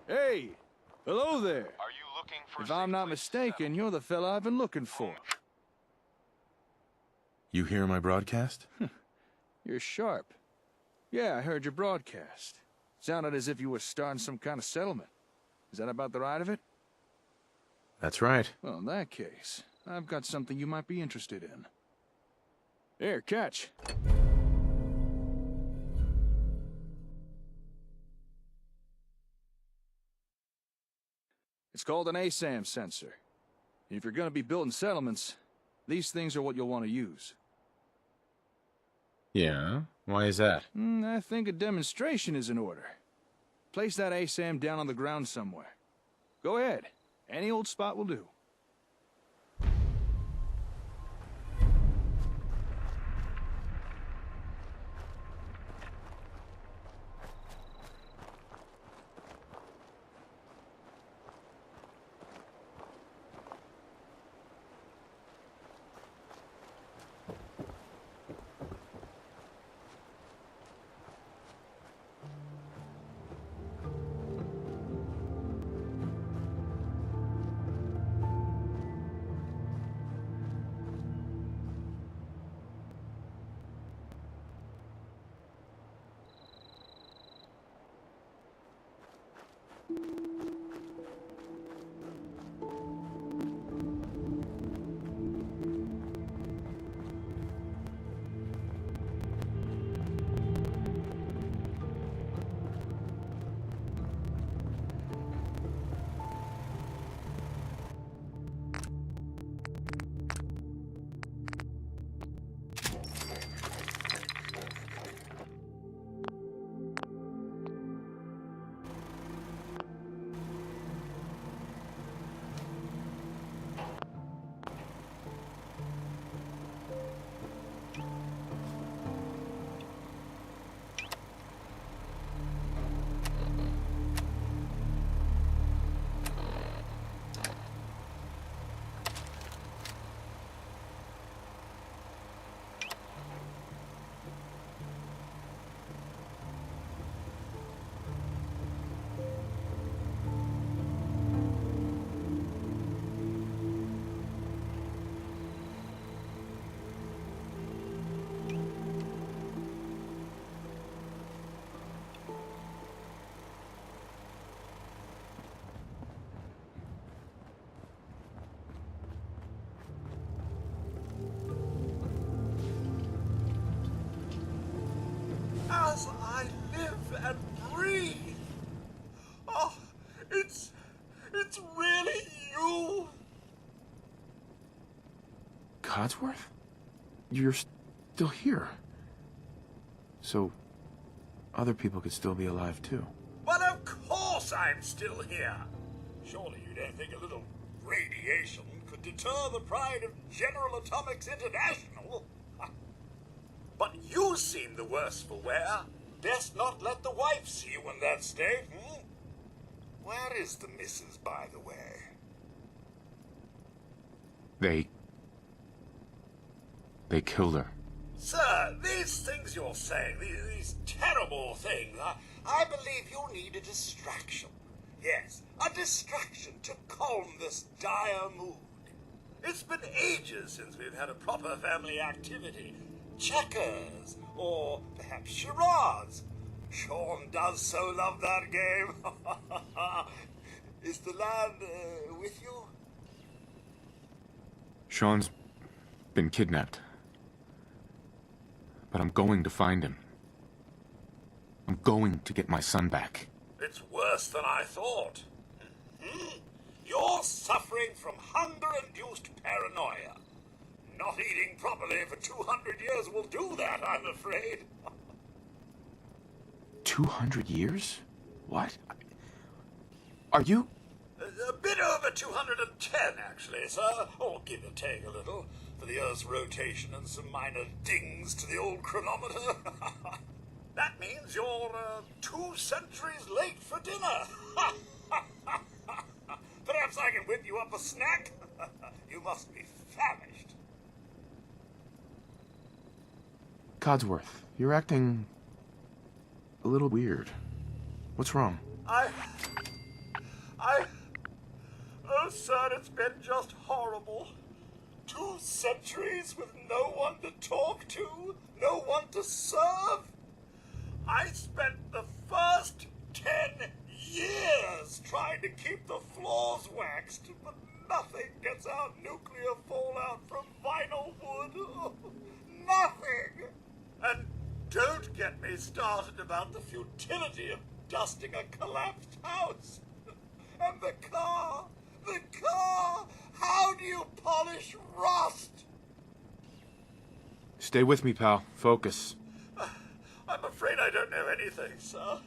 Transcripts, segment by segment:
Hey! Hello there! Are you looking for If I'm not mistaken, you're the fella I've been looking for. You hear my broadcast? You're sharp. Yeah, I heard your broadcast. Sounded as if you were starting some kind of settlement. Is that about the right of it? That's right. Well, in that case, I've got something you might be interested in. Here, catch. It's called an ASAM sensor. If you're going to be building settlements, these things are what you'll want to use. Yeah? Why is that? I think a demonstration is in order. Place that ASAM down on the ground somewhere. Go ahead. Any old spot will do. As I live and breathe. Oh, it's really you. Codsworth? You're still here. So, other people could still be alive too. But of course I'm still here. Surely you don't think a little radiation could deter the pride of General Atomics International? But you seem the worse for wear. Best not let the wife see you in that state, Where is the missus, by the way? They killed her. Sir, these things you're saying, these terrible things, I believe you need a distraction. Yes, a distraction to calm this dire mood. It's been ages since we've had a proper family activity. Checkers, or perhaps charades. Sean does so love that game. Is the lad with you? Sean's been kidnapped. But I'm going to find him. I'm going to get my son back. It's worse than I thought. You're suffering from hunger-induced paranoia. Not eating properly for 200 years will do that, I'm afraid. 200 years? What? Are you? A bit over 210, actually, sir. Or give or take a little, for the Earth's rotation and some minor dings to the old chronometer. That means you're 2 centuries late for dinner. Perhaps I can whip you up a snack? You must be famished. Codsworth, you're acting a little weird. What's wrong? Oh, sir, it's been just horrible. 2 centuries with no one to talk to, no one to serve. I spent the first 10 years trying to keep the floors waxed, but nothing gets out nuclear fallout from vinyl wood. Oh, nothing. And don't get me started about the futility of dusting a collapsed house. And the car! The car! How do you polish rust? Stay with me, pal. Focus. I'm afraid I don't know anything, sir.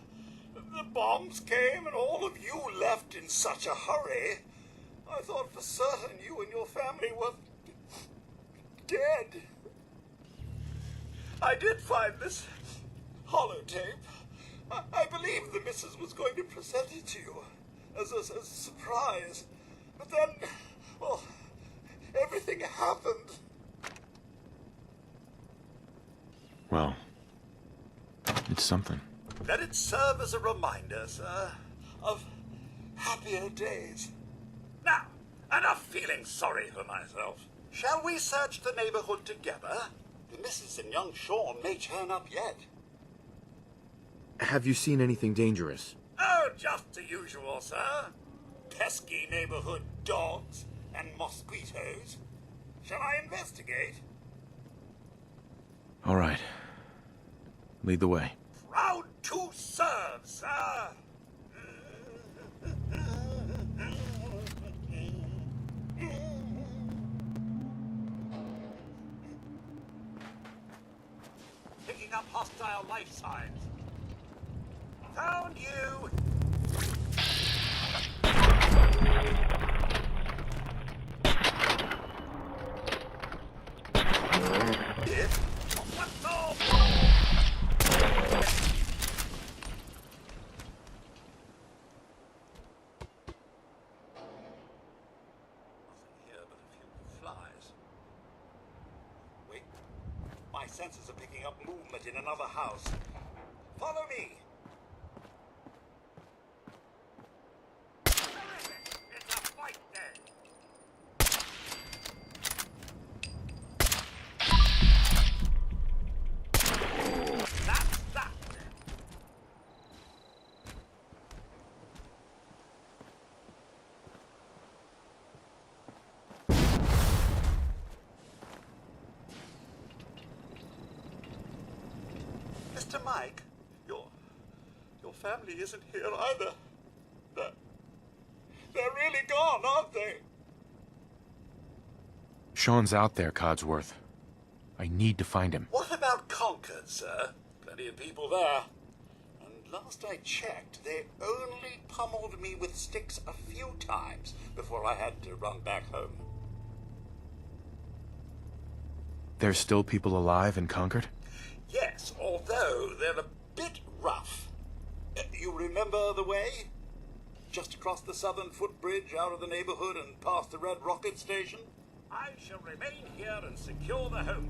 The bombs came and all of you left in such a hurry. I thought for certain you and your family were dead. I did find this holotape. I believe the missus was going to present it to you as a surprise. But then, well, everything happened. Well, it's something. Let it serve as a reminder, sir, of happier days. Now, enough feeling sorry for myself. Shall we search the neighborhood together? The missus and young Sean may turn up yet. Have you seen anything dangerous? Oh, just the usual, sir. Pesky neighborhood dogs and mosquitoes. Shall I investigate? All right. Lead the way. Proud to serve, sir. Picking up hostile life signs. Found you. What's all? Wait. My senses are picking up movement in another house. Follow me. It's a fight day. That's that. Mr. Mike, your family isn't here either. They're really gone, aren't they? Sean's out there, Codsworth. I need to find him. What about Concord, sir? Plenty of people there. And last I checked, they only pummeled me with sticks a few times before I had to run back home. There's still people alive in Concord? Yes, although they're a bit rough. You remember the way? Just across the southern footbridge, out of the neighborhood and past the Red Rocket Station? I shall remain here and secure the home.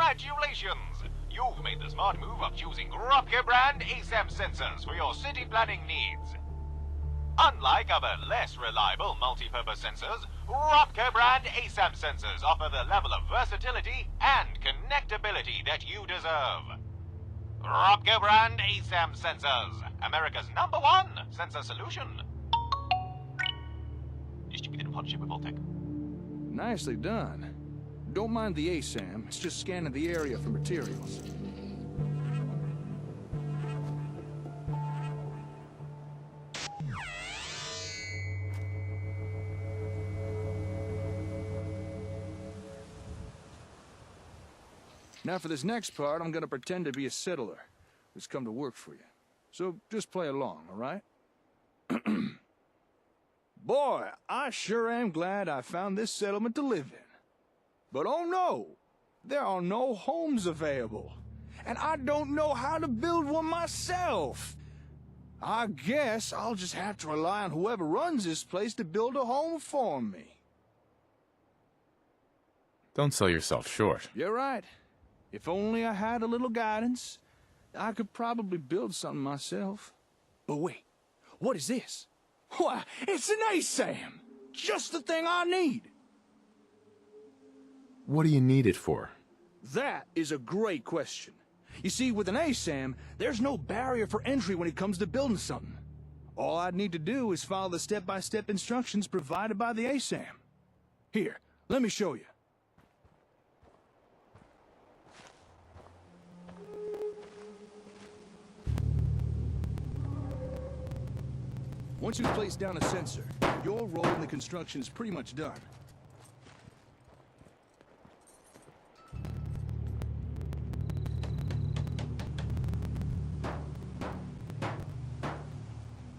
Congratulations! You've made the smart move of choosing Rocco brand ASAM sensors for your city planning needs. Unlike other less reliable multi-purpose sensors, Rocco brand ASAM sensors offer the level of versatility and connectability that you deserve. Rocco brand ASAM sensors, America's #1 sensor solution. Distributed in partnership with Voltec. Nicely done. Don't mind the ASAM, it's just scanning the area for materials. Now for this next part, I'm gonna pretend to be a settler who's come to work for you. So just play along, all right? Boy, I sure am glad I found this settlement to live in. But oh no, there are no homes available. And I don't know how to build one myself. I guess I'll just have to rely on whoever runs this place to build a home for me. Don't sell yourself short. You're right. If only I had a little guidance, I could probably build something myself. But wait, what is this? Why, it's an ASAM! Just the thing I need! What do you need it for? That is a great question. You see, with an ASAM, there's no barrier for entry when it comes to building something. All I'd need to do is follow the step-by-step instructions provided by the ASAM. Here, let me show you. Once you've placed down a sensor, your role in the construction is pretty much done.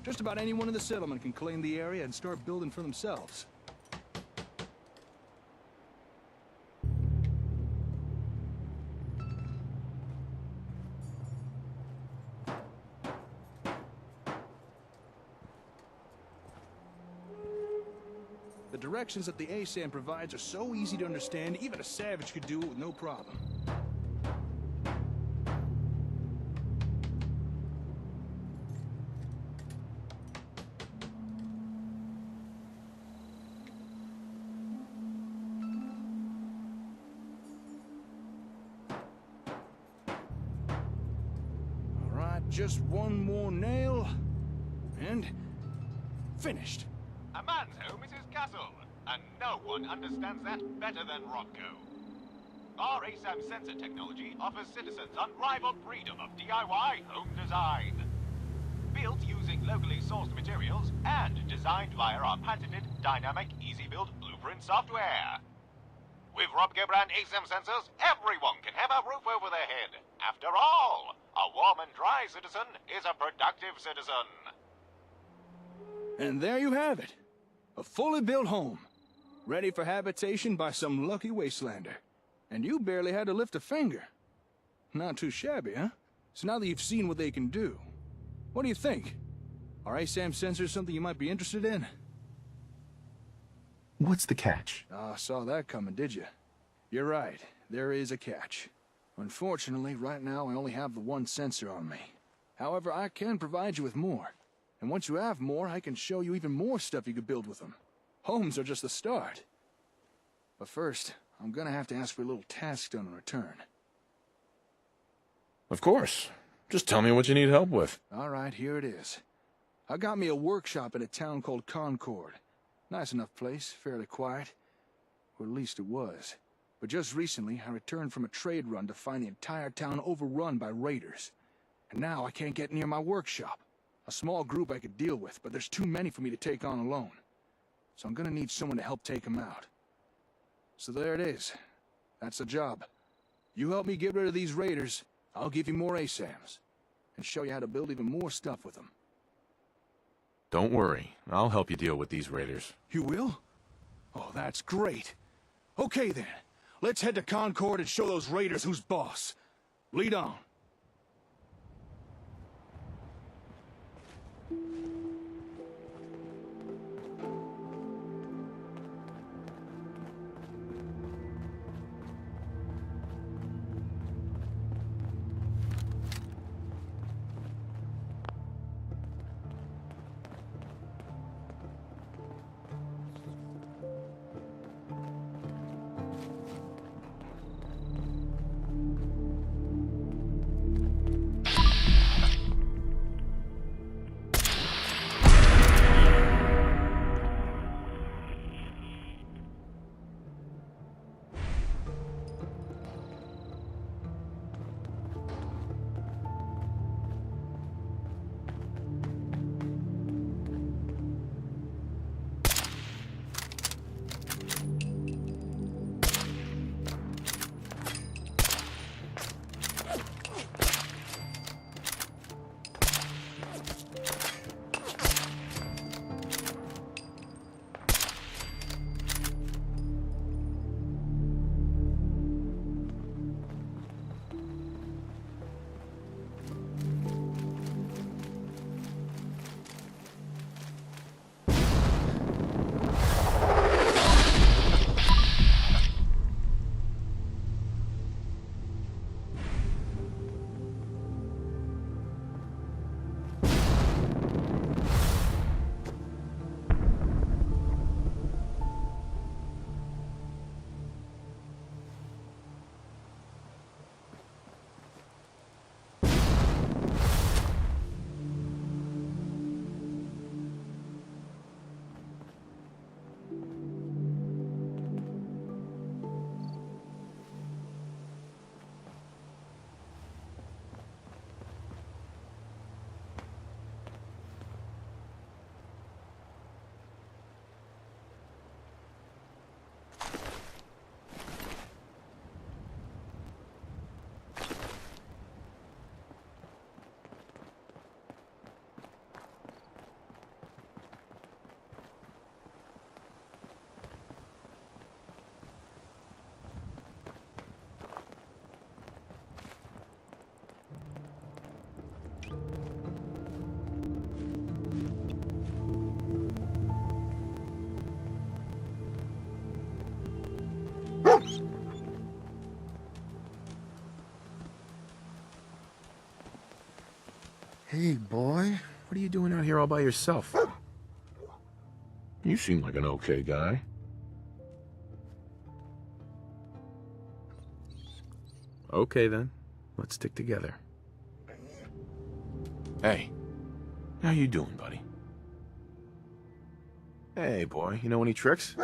Just about anyone in the settlement can claim the area and start building for themselves. The directions that the ASAM provides are so easy to understand, even a savage could do it with no problem. All right, just one more nail, and finished. A man's home is his castle, and no one understands that better than Rocco. Our ASAM sensor technology offers citizens unrivaled freedom of DIY home design. Built using locally sourced materials and designed via our patented dynamic easy-build blueprint software. With Rocco brand ASAM sensors, everyone can have a roof over their head. After all, a warm and dry citizen is a productive citizen. And there you have it. A fully built home. Ready for habitation by some lucky wastelander. And you barely had to lift a finger. Not too shabby, huh? So now that you've seen what they can do, what do you think? Are ASAM sensors something you might be interested in? What's the catch? Ah, saw that coming, did you? You're right. There is a catch. Unfortunately, right now I only have the one sensor on me. However, I can provide you with more. And once you have more, I can show you even more stuff you could build with them. Homes are just the start. But first, I'm gonna have to ask for a little task done in return. Of course. Just tell me what you need help with. All right, here it is. I got me a workshop in a town called Concord. Nice enough place, fairly quiet. Or at least it was. But just recently, I returned from a trade run to find the entire town overrun by raiders. And now I can't get near my workshop. A small group I could deal with, but there's too many for me to take on alone. So I'm gonna need someone to help take them out. So there it is. That's the job. You help me get rid of these raiders, I'll give you more ASAMs. And show you how to build even more stuff with them. Don't worry. I'll help you deal with these raiders. You will? Oh, that's great. Okay then. Let's head to Concord and show those raiders who's boss. Lead on. Hey, boy. What are you doing out here all by yourself? You seem like an okay guy. Okay, then. Let's stick together. Hey, how you doing, buddy? Hey, boy. You know any tricks?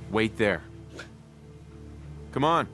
Wait there. Come on.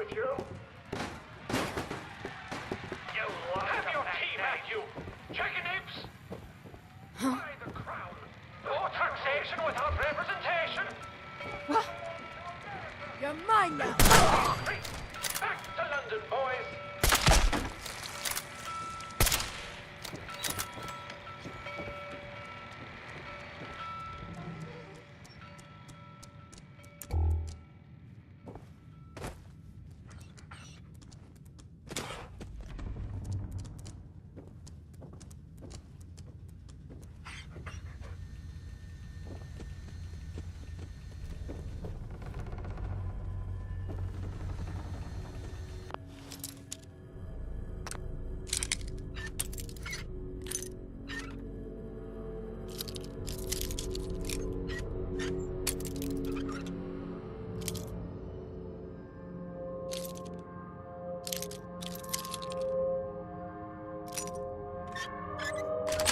with you? You have your tea made, you chicken apes! By the crown. No taxation without representation. What? You're mine now. Back to London, boys.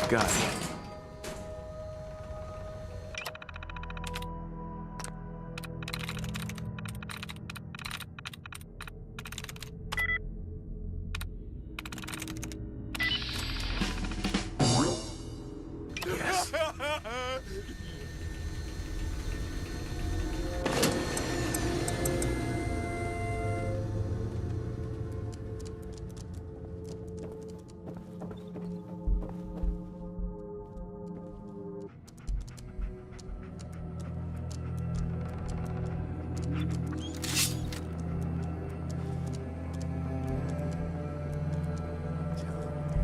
Got it. Yes.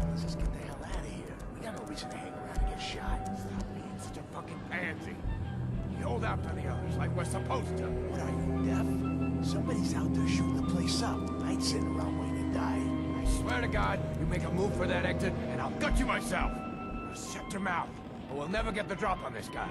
Let's just get the hell out of here. We got no reason to hang around and get shot. Stop being such a fucking pansy. You hold out to the others like we're supposed to. What are you, deaf? Somebody's out there shooting the place up. I ain't sitting around waiting to die. I swear to God, you make a move for that exit, and I'll gut you myself. Just shut your mouth, or we'll never get the drop on this guy.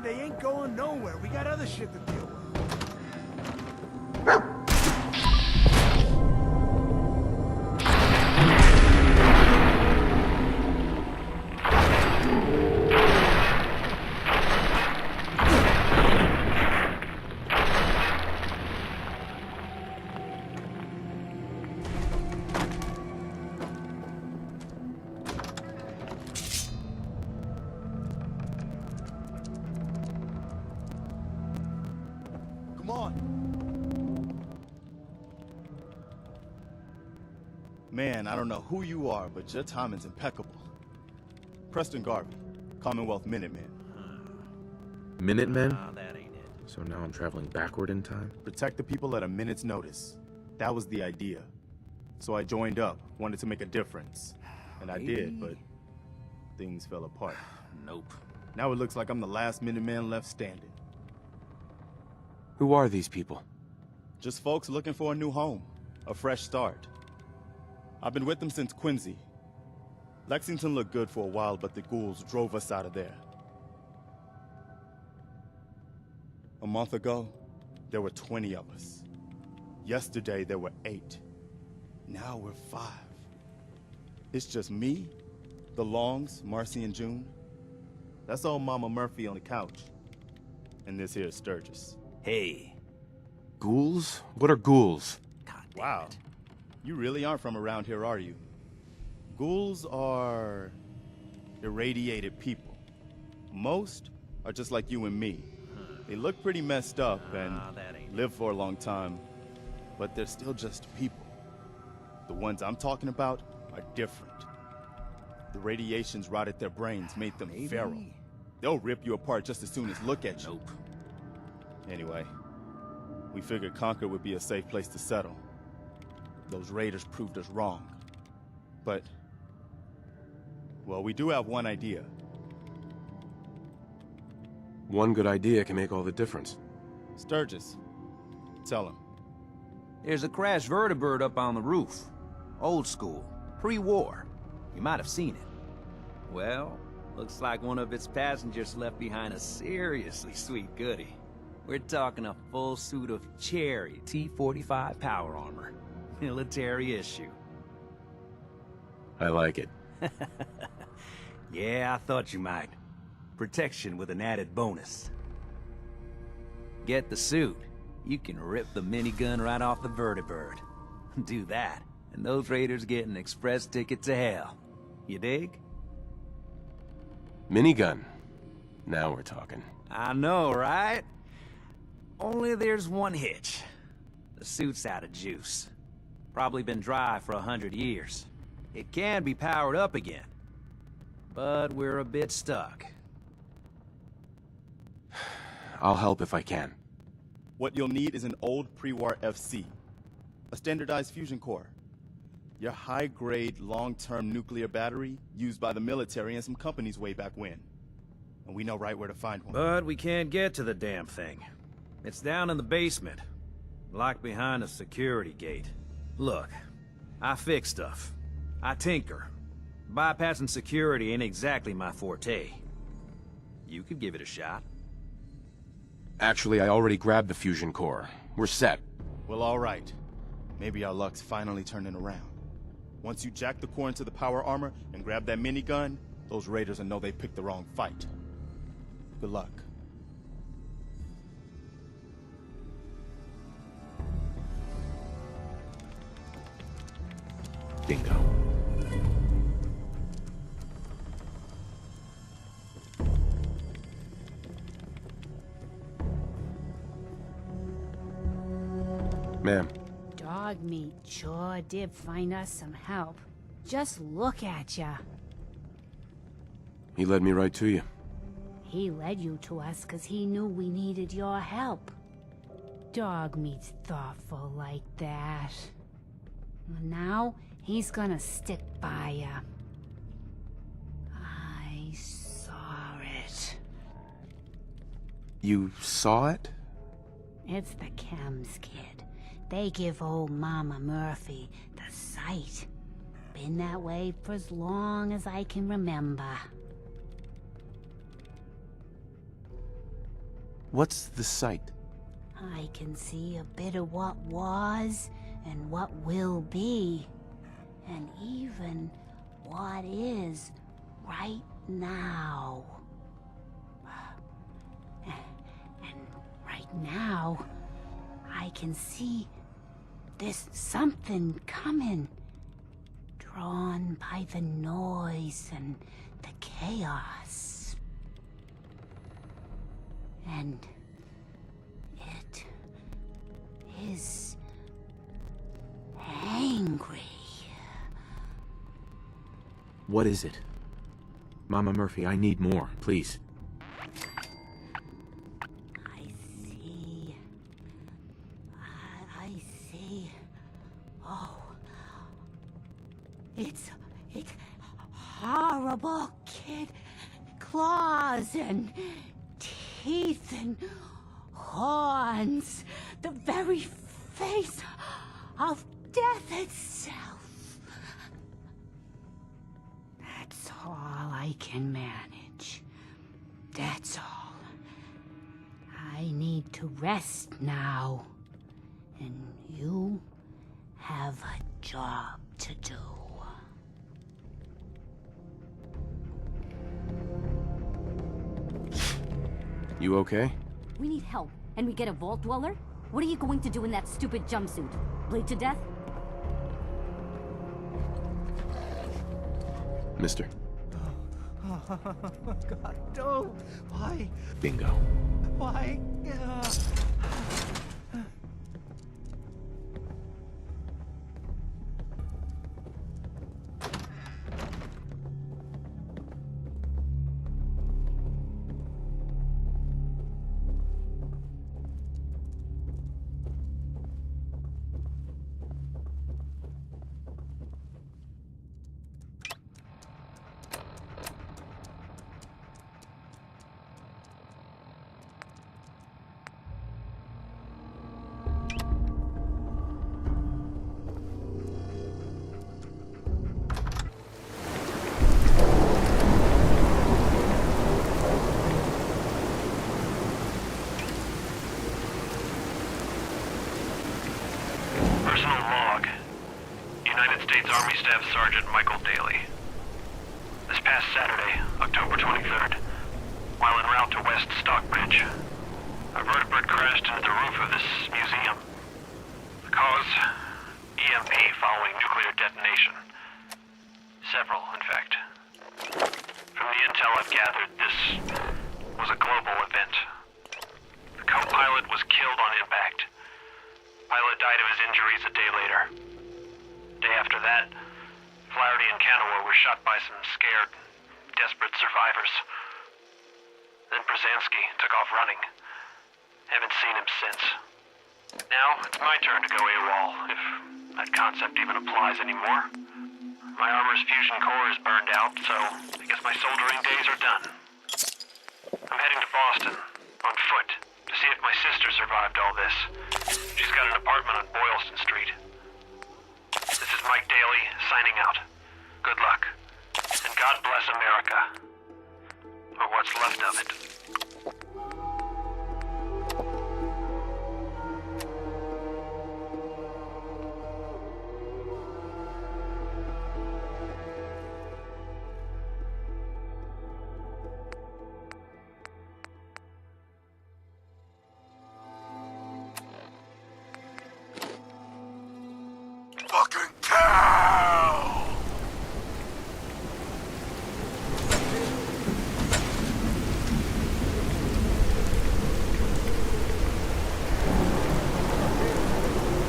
They ain't going nowhere. We got other shit to deal with. Come on. Man, I don't know who you are, but your timing's impeccable. Preston Garvey, Commonwealth Minutemen. Minutemen? Nah, that ain't it. So now I'm traveling backward in time? Protect the people at a minute's notice. That was the idea. So I joined up, wanted to make a difference. And I did, but things fell apart. Nope. Now it looks like I'm the last Minuteman left standing. Who are these people? Just folks looking for a new home, a fresh start. I've been with them since Quincy. Lexington looked good for a while, but the ghouls drove us out of there. A month ago, there were 20 of us. Yesterday, there were 8. Now we're 5. It's just me, the Longs, Marcy and June. That's old Mama Murphy on the couch. And this here is Sturgis. Hey. Ghouls? What are ghouls? God damn Wow. it. You really aren't from around here, are you? Ghouls are irradiated people. Most are just like you and me. They look pretty messed up and that ain't live for a long time, but they're still just people. The ones I'm talking about are different. The radiations rotted their brains, made them feral. They'll rip you apart just as soon as look at you. Nope. Anyway, we figured Concord would be a safe place to settle. Those raiders proved us wrong. But, well, we do have one idea. One good idea can make all the difference. Sturgis, tell him. There's a crashed vertibird up on the roof. Old school. Pre-war. You might have seen it. Well, looks like one of its passengers left behind a seriously sweet goodie. We're talking a full suit of cherry T-45 power armor. Military issue. I like it. Yeah, I thought you might. Protection with an added bonus. Get the suit. You can rip the minigun right off the vertibird. Do that, and those raiders get an express ticket to hell. You dig? Minigun. Now we're talking. I know, right? Only there's one hitch. The suit's out of juice. Probably been dry for 100 years. It can be powered up again. But we're a bit stuck. I'll help if I can. What you'll need is an old pre-war FC, a standardized fusion core, your high-grade, long-term nuclear battery used by the military and some companies way back when. And we know right where to find one. But we can't get to the damn thing. It's down in the basement, locked behind a security gate. Look, I fix stuff. I tinker. Bypassing security ain't exactly my forte. You could give it a shot. Actually, I already grabbed the fusion core. We're set. Well, all right. Maybe our luck's finally turning around. Once you jack the core into the power armor and grab that minigun, those raiders will know they picked the wrong fight. Good luck. Bingo. Ma'am. Dog meat sure did find us some help. Just look at ya. He led me right to you. He led you to us because he knew we needed your help. Dog meat's thoughtful like that. Now, he's gonna stick by ya. I saw it. You saw it? It's the chems, kid. They give old Mama Murphy the sight. Been that way for as long as I can remember. What's the sight? I can see a bit of what was and what will be. And even what is right now. And right now, I can see there's something coming. Drawn by the noise and the chaos. And it is angry. What is it? Mama Murphy, I need more, please. I see. I see. Oh. It's horrible, kid. Claws and teeth and horns. The very face of death itself. That's all I can manage. That's all. I need to rest now. And you have a job to do. You okay? We need help, and we get a vault dweller? What are you going to do in that stupid jumpsuit? Bleed to death? Mister. God, no! Why? Bingo. Why? Personal log. United States Army Staff Sergeant Michael Daly. This past Saturday, October 23rd, while en route to West Stockbridge, a vertebrate crashed into the roof of this museum. The cause? EMP following nuclear detonation. Several, in fact. From the intel I've gathered, this was a global event. The co-pilot was killed on impact. Pilot died of his injuries a day later. Day after that, Flaherty and Canoa were shot by some scared, desperate survivors. Then Brzezinski took off running. Haven't seen him since. Now, it's my turn to go AWOL, if that concept even applies anymore. My armor's fusion core is burned out, so I guess my soldering days are done. I'm heading to Boston, on foot, to see if my sister survived all this. She's got an apartment on Boylston Street. This is Mike Daly, signing out. Good luck. And God bless America. Or what's left of it. Fucking cow!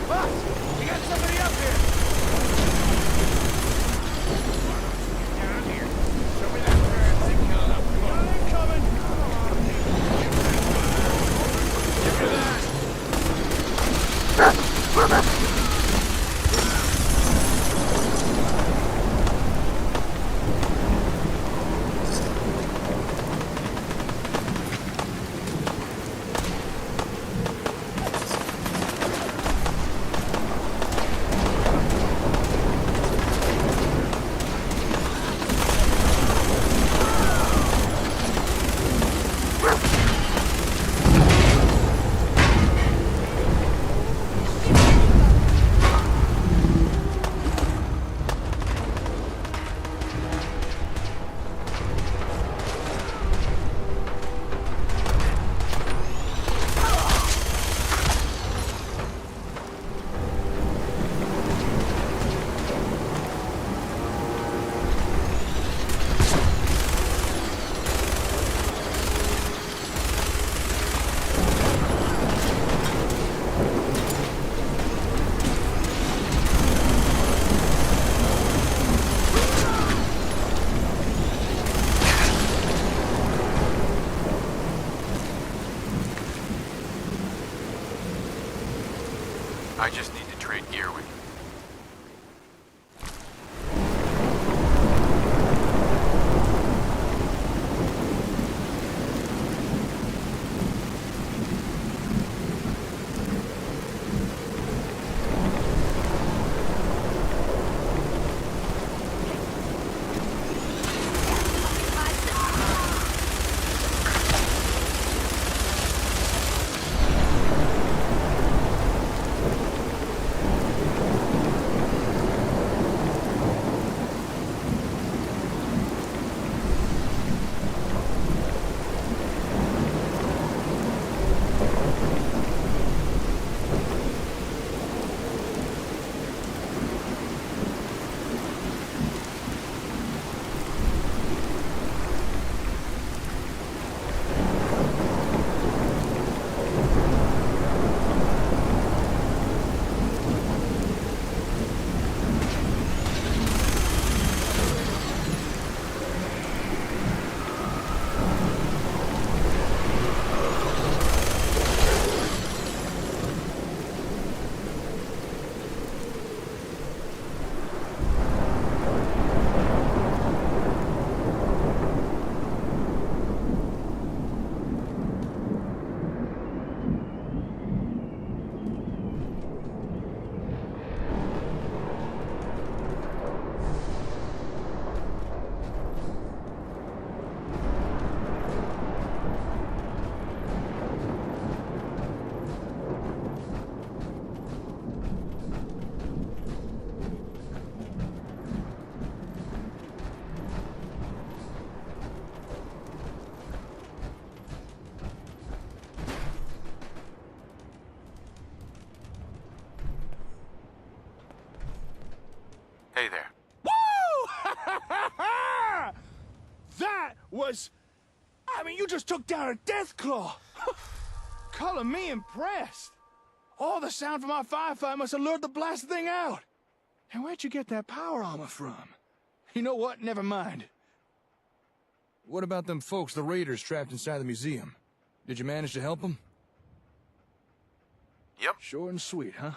Boss, we got somebody up here. Get down here. Show me that bird thing killing up. Come on. I'm coming. Give me that. I just need to trade gear with you. Hey there. Woo! That was... I mean, you just took down a death claw. Color me impressed. All the sound from our firefight must have lured the blast thing out. And where'd you get that power armor from? You know what? Never mind. What about them folks, the raiders trapped inside the museum? Did you manage to help them? Yep. Short and sweet, huh?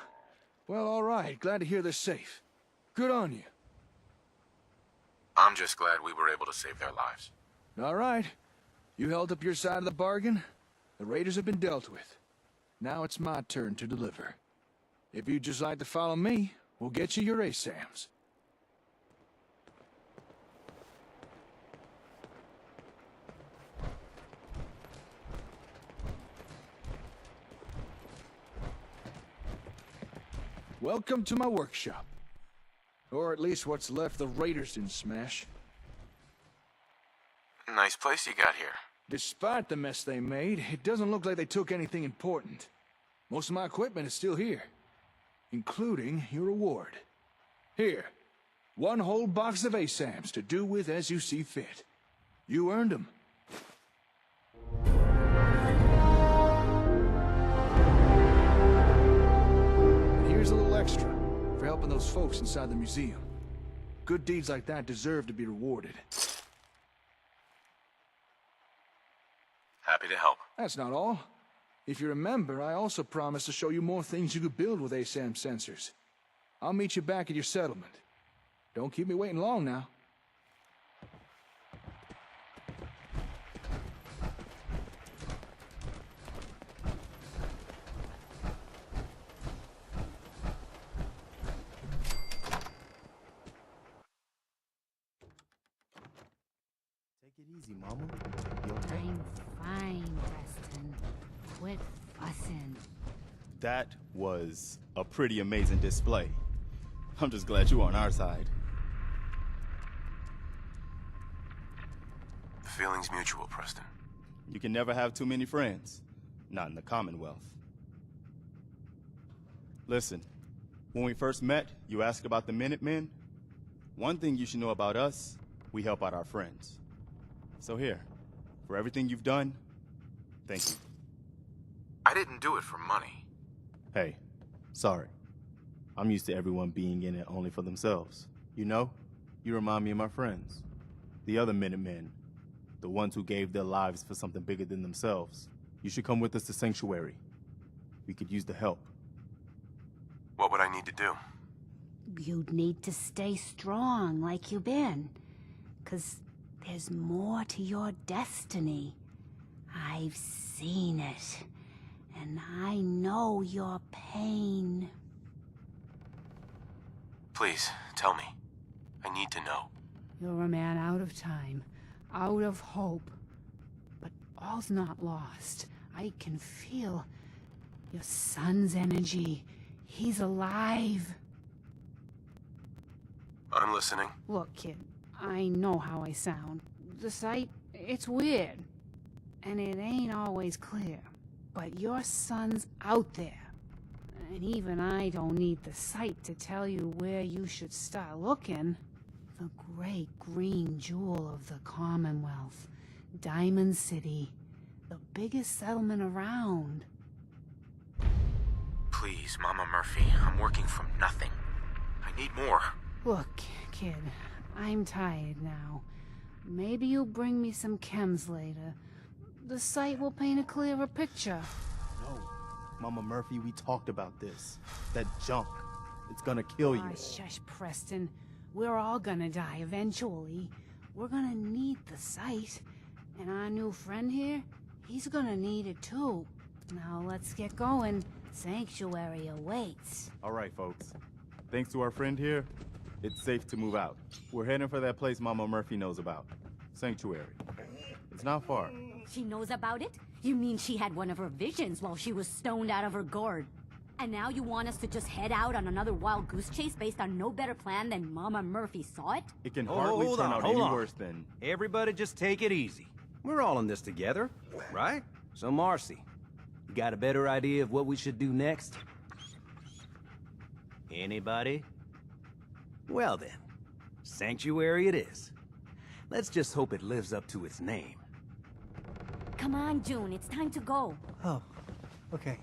Well, all right. Glad to hear they're safe. Good on you. I'm just glad we were able to save their lives. All right. You held up your side of the bargain. The raiders have been dealt with. Now it's my turn to deliver. If you'd just like to follow me, we'll get you your ASAMs. Welcome to my workshop. Or at least what's left the raiders didn't smash. Nice place you got here. Despite the mess they made, it doesn't look like they took anything important. Most of my equipment is still here, including your reward. Here, one whole box of ASAMs to do with as you see fit. You earned them. And here's a little extra for helping those folks inside the museum. Good deeds like that deserve to be rewarded. Happy to help. That's not all. If you remember, I also promised to show you more things you could build with ASAM sensors. I'll meet you back at your settlement. Don't keep me waiting long now. Take it easy, Mama. You okay? I'm fine, Preston. Quit fussing. That was a pretty amazing display. I'm just glad you're on our side. The feeling's mutual, Preston. You can never have too many friends. Not in the Commonwealth. Listen, when we first met, you asked about the Minutemen. One thing you should know about us, we help out our friends. So here, for everything you've done, thank you. I didn't do it for money. Hey, sorry. I'm used to everyone being in it only for themselves. You know, you remind me of my friends. The other Minutemen. The ones who gave their lives for something bigger than themselves. You should come with us to Sanctuary. We could use the help. What would I need to do? You'd need to stay strong like you've been. 'Cause there's more to your destiny. I've seen it. And I know your pain. Please, tell me. I need to know. You're a man out of time, out of hope. But all's not lost. I can feel your son's energy. He's alive. I'm listening. Look, kid, I know how I sound. The sight, it's weird. And it ain't always clear. But your son's out there. And even I don't need the sight to tell you where you should start looking. The great green jewel of the Commonwealth. Diamond City. The biggest settlement around. Please, Mama Murphy, I'm working from nothing. I need more. Look, kid, I'm tired now. Maybe you'll bring me some chems later. The sight will paint a clearer picture. No, Mama Murphy, we talked about this. That junk, it's gonna kill you. Ah, shush, Preston. We're all gonna die eventually. We're gonna need the sight. And our new friend here, he's gonna need it too. Now let's get going. Sanctuary awaits. All right, folks. Thanks to our friend here, it's safe to move out. We're heading for that place Mama Murphy knows about. Sanctuary. It's not far. She knows about it? You mean she had one of her visions while she was stoned out of her gourd? And now you want us to just head out on another wild goose chase based on no better plan than Mama Murphy saw it? It can hardly turn out any worse than... Everybody just take it easy. We're all in this together, right? So Marcy, you got a better idea of what we should do next? Anybody? Well then, sanctuary it is. Let's just hope it lives up to its name. Come on, June, it's time to go. Oh, okay.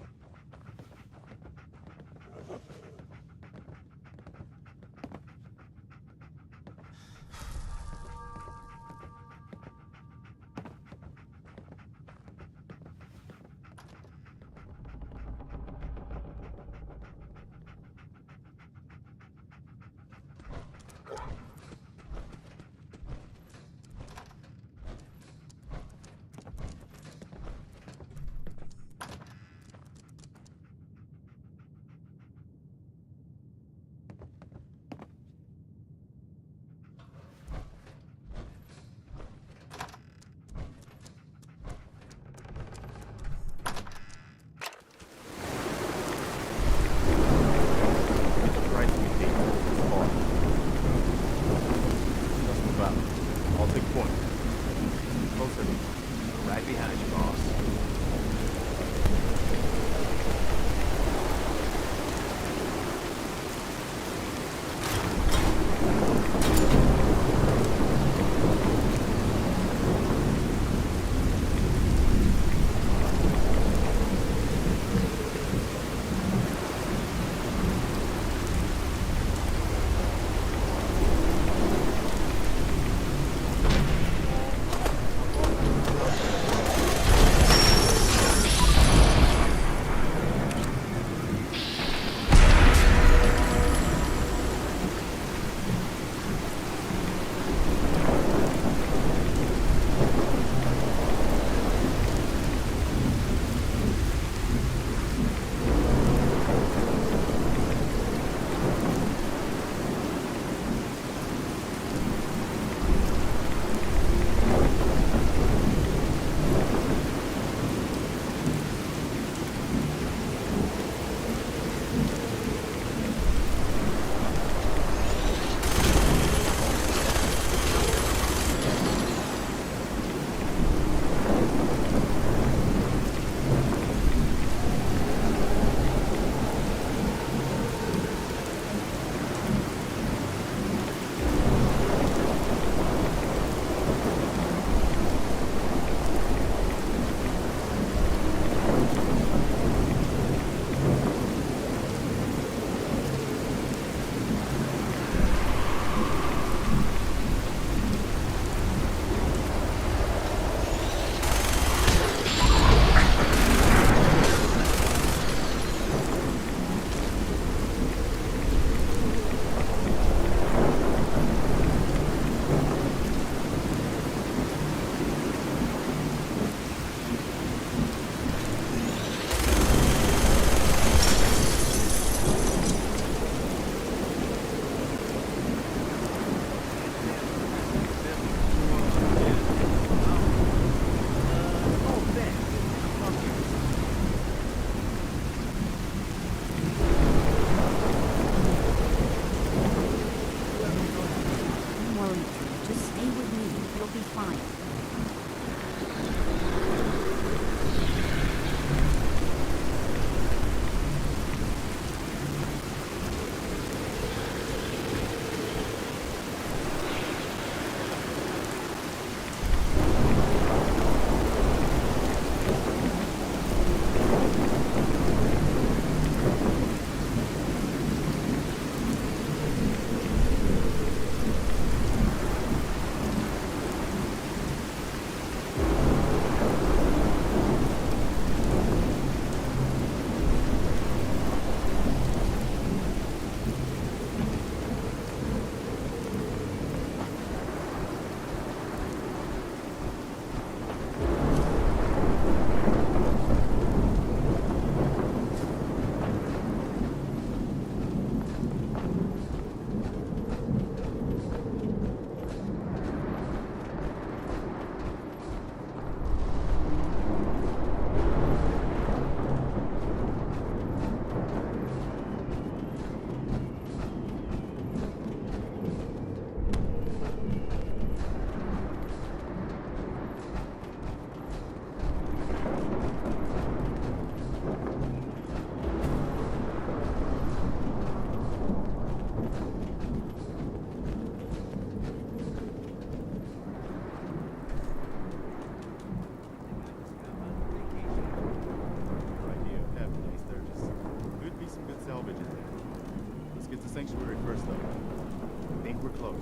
sanctuary first, though. I think we're close.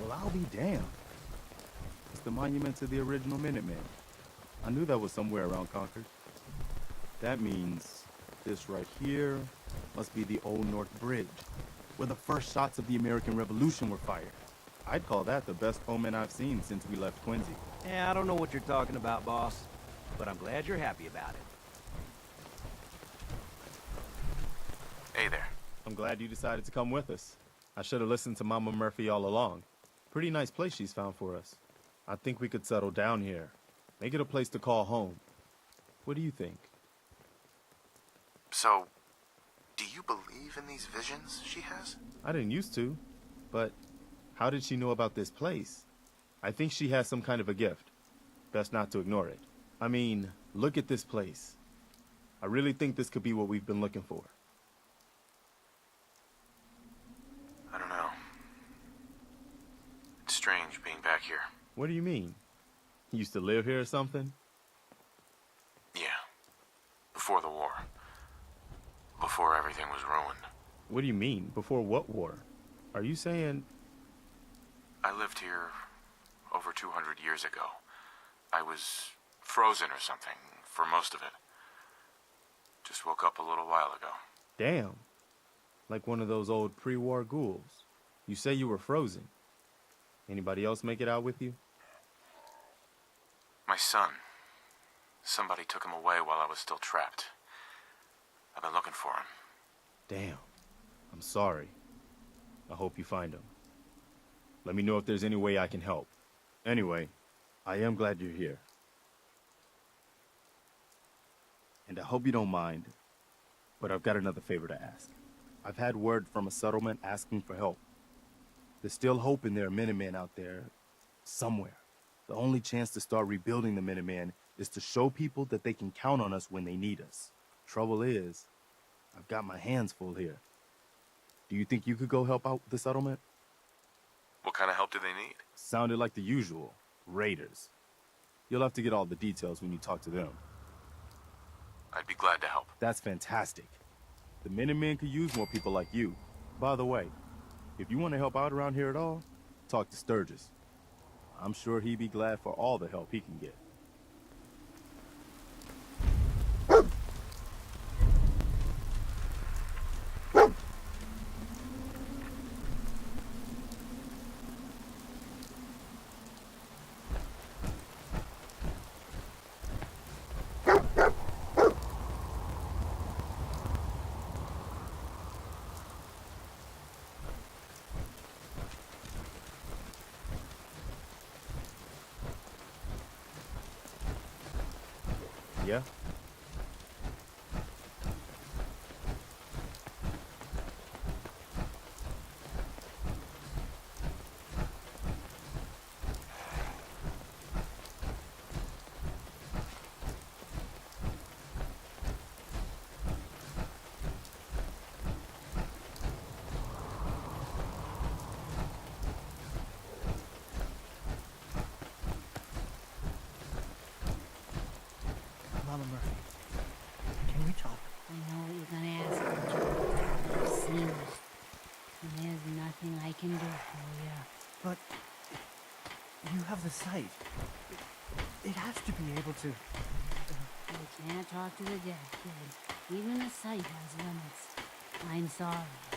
Well, I'll be damned. It's the monument to the original Minutemen. I knew that was somewhere around Concord. That means this right here must be the Old North Bridge, where the first shots of the American Revolution were fired. I'd call that the best omen I've seen since we left Quincy. Yeah, I don't know what you're talking about, boss. But I'm glad you're happy about it. Hey there. I'm glad you decided to come with us. I should have listened to Mama Murphy all along. Pretty nice place she's found for us. I think we could settle down here. Make it a place to call home. What do you think? So, do you believe in these visions she has? I didn't used to, but how did she know about this place? I think she has some kind of a gift. Best not to ignore it. I mean, look at this place. I really think this could be what we've been looking for. I don't know. It's strange being back here. What do you mean? You used to live here or something? Yeah. Before the war. Before everything was ruined. What do you mean? Before what war? Are you saying... I lived here over 200 years ago. I was frozen or something for most of it. Just woke up a little while ago. Damn. Like one of those old pre-war ghouls. You say you were frozen. Anybody else make it out with you? My son. Somebody took him away while I was still trapped. I've been looking for him. Damn. I'm sorry. I hope you find him. Let me know if there's any way I can help. Anyway, I am glad you're here. And I hope you don't mind, but I've got another favor to ask. I've had word from a settlement asking for help. There's still hope in there are Minutemen out there somewhere. The only chance to start rebuilding the Minutemen is to show people that they can count on us when they need us. Trouble is, I've got my hands full here. Do you think you could go help out the settlement? What kind of help do they need? Sounded like the usual. Raiders. You'll have to get all the details when you talk to them. I'd be glad to help. That's fantastic. The Minutemen could use more people like you. By the way, if you want to help out around here at all, talk to Sturgis. I'm sure he'd be glad for all the help he can get. Yeah? Mama Murphy, can we talk? I know what you're gonna ask, but I've seen it. And there's nothing I can do for you. But you have the sight. It has to be able to... You can't talk to the dead, kid. Even the sight has limits. I'm sorry.